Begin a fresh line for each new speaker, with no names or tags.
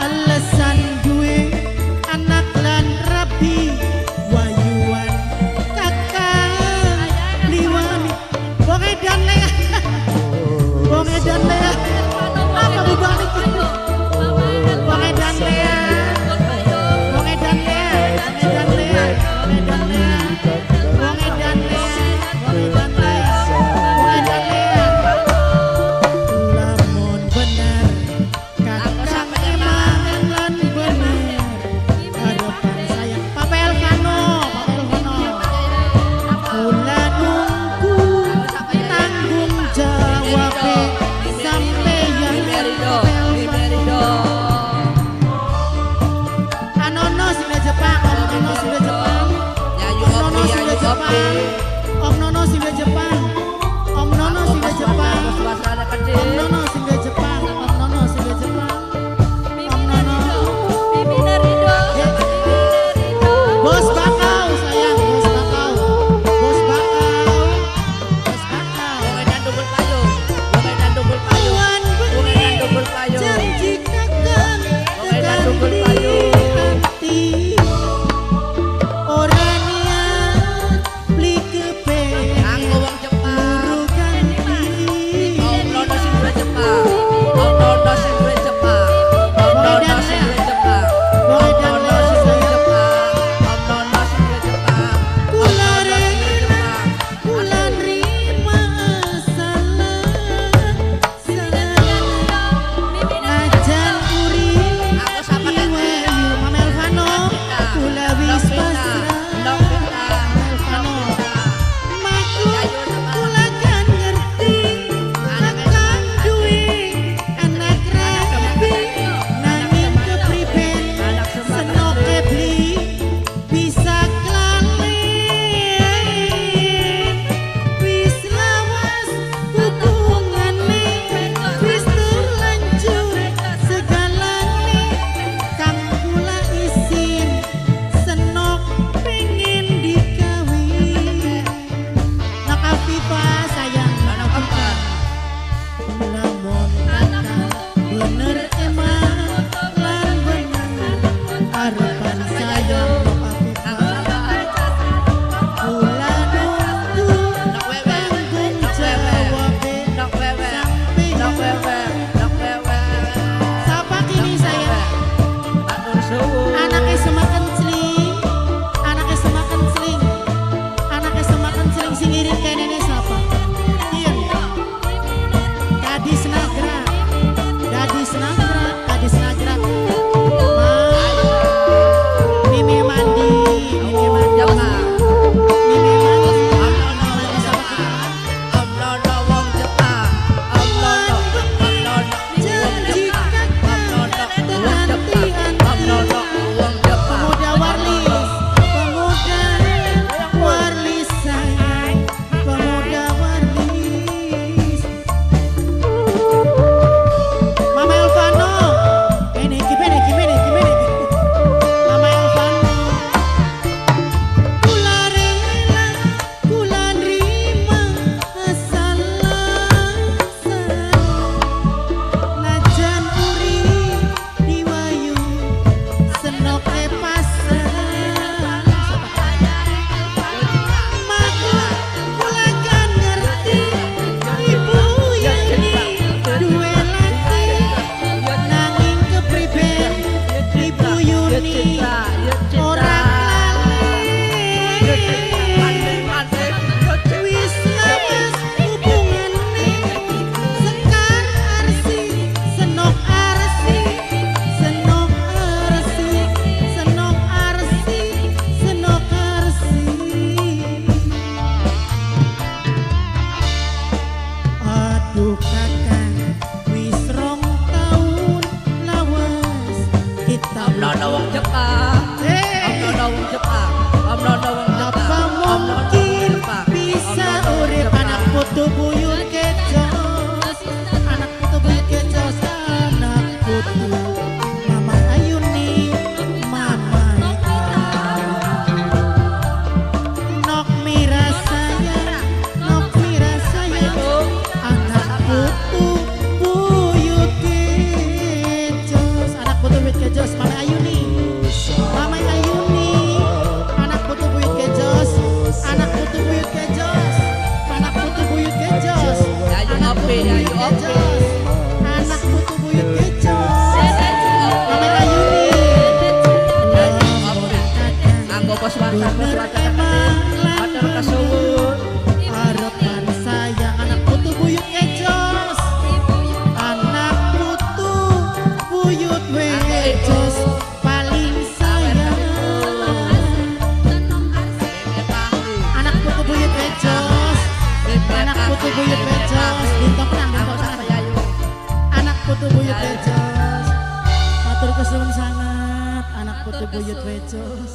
Alasan gue anak lan rabi wayuan kakak liwani Bong Edan lea Bong Edan lea apa beban itu Bong Edan lea Bong Edan lea Bong Edan lea Bong Edan lea Bong Edan lea Bong Edan lea Bong Edan lea lamun bener kakak emang lan bener harapan saya Papa Elvano kula nunggu tanggung jawab sampeyan Anono sudah Jepang Om Nono sudah Jepang Om Nono sudah Jepang Om Nono sudah Jepang Om Nono sudah Jepang Om Nono sudah Jepang Om Nono sudah Jepang Om Nono Bos Bakau sayang Bos Bakau Bos Bakau Bos Bakau janji kakang tekan di hati orang niat beli bener emang
Matur kesuwun.
harapan saya anak putu buyut ejos, anak putu buyut wejos paling sayang. Anak putu buyut wejos, anak putu buyut wejos, bintang menang bintang sangat. Anak putu buyut wejos, matur kesuwun sangat, anak putu buyut wejos.